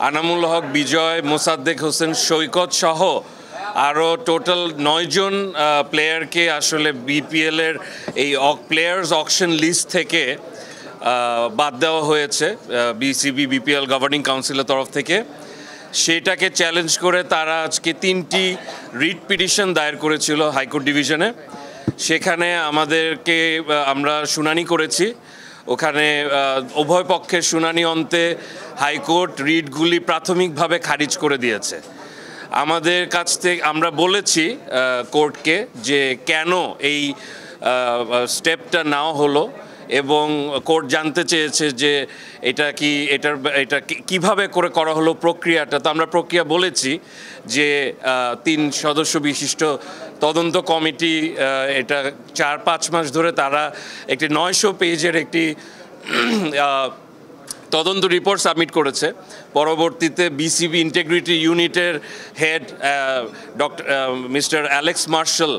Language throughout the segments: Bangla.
আনামুল হক বিজয়, মোসাদ্দেক হোসেন সৈকত সহ আরও টোটাল 9 জন প্লেয়ারকে আসলে বিপিএলের এই প্লেয়ার্স অকশন লিস্ট থেকে বাদ দেওয়া হয়েছে বিসিবি বিপিএল গভর্নিং কাউন্সিলের তরফ থেকে। সেটাকে চ্যালেঞ্জ করে তারা আজকে 3টি রিট পিটিশন দায়ের করেছিল হাইকোর্ট ডিভিশনে। সেখানে আমরা শুনানি করেছি। ওখানে উভয় পক্ষের শুনানি অন্তে হাইকোর্ট রিটগুলি প্রাথমিকভাবে খারিজ করে দিয়েছে। আমাদের কাছ থেকে আমরা বলেছি কোর্টকে যে কেন এই স্টেপটা নেওয়া হলো, এবং কোর্ট জানতে চেয়েছে যে এটা কিভাবে করে করা হলো প্রক্রিয়াটা। তো আমরা প্রক্রিয়া বলেছি যে 3 সদস্য বিশিষ্ট তদন্ত কমিটি এটা 4-5 মাস ধরে তারা একটি 900 পেজের একটি তদন্ত রিপোর্ট সাবমিট করেছে। পরবর্তীতে বিসিবি ইন্টিগ্রিটি ইউনিটের হেড মিস্টার অ্যালেক্স মার্শাল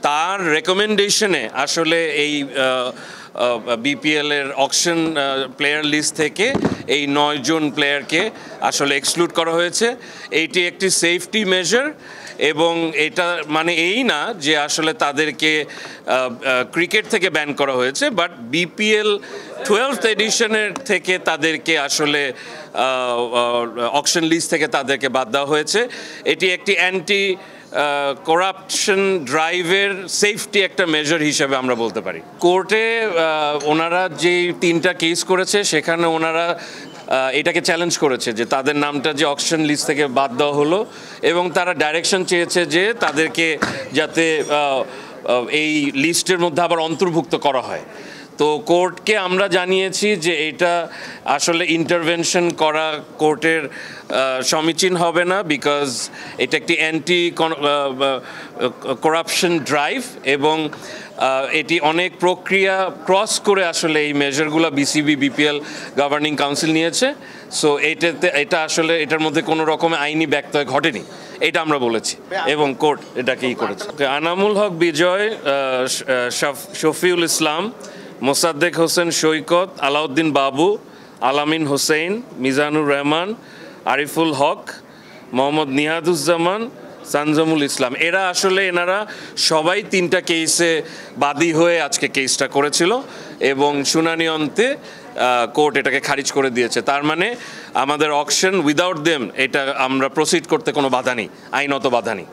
তার রেকমেন্ডেশনে আসলে এই বিপিএলের অকশন প্লেয়ার লিস্ট থেকে এই 9 জন প্লেয়ারকে আসলে এক্সক্লুড করা হয়েছে। এইটি একটি সেফটি মেজার, এবং এটা মানে এই না যে আসলে তাদেরকে ক্রিকেট থেকে ব্যান করা হয়েছে, বাট বিপিএল 12th এডিশনের থেকে তাদেরকে আসলে অকশন লিস্ট থেকে তাদেরকে বাদ দেওয়া হয়েছে। এটি একটি অ্যান্টি করাপশন ড্রাইভের সেফটি একটা মেজার হিসেবে আমরা বলতে পারি। কোর্টে ওনারা যে 3টা কেস করেছে সেখানে ওনারা এটাকে চ্যালেঞ্জ করেছে যে তাদের নামটা যে অকশন লিস্ট থেকে বাদ দেওয়া হলো, এবং তারা ডাইরেকশন চেয়েছে যে তাদেরকে যাতে এই লিস্টের মধ্যে আবার অন্তর্ভুক্ত করা হয়। তো কোর্টকে আমরা জানিয়েছি যে এটা আসলে ইন্টারভেনশন করা কোর্টের সমীচীন হবে না, বিকজ এটা একটি অ্যান্টি করাপশন ড্রাইভ, এবং এটি অনেক প্রক্রিয়া ক্রস করে আসলে এই মেজারগুলো বিসিবি বিপিএল গভর্নিং কাউন্সিল নিয়েছে। সো এটা আসলে এটার মধ্যে কোনো রকমের আইনি ব্যত্যয় ঘটেনি, এটা আমরা বলেছি, এবং কোর্ট এটাকেই করেছে। আনামুল হক বিজয়, শফিউল ইসলাম, মোসাদ্দেক হোসেন সৈকত, আলাউদ্দিন বাবু, আলামিন হোসেন, মিজানুর রহমান, আরিফুল হক, মোহাম্মদ নিহাদুজ্জামান, সানজামুল ইসলাম, এনারা সবাই 3টা কেসে বাদী হয়ে আজকে কেসটা করেছিল, এবং শুনানি অন্তে কোর্ট এটাকে খারিজ করে দিয়েছে। তার মানে আমাদের অকশন উইদাউট দেম এটা আমরা প্রসিড করতে কোনো বাধা নেই, আইনত বাধা নেই।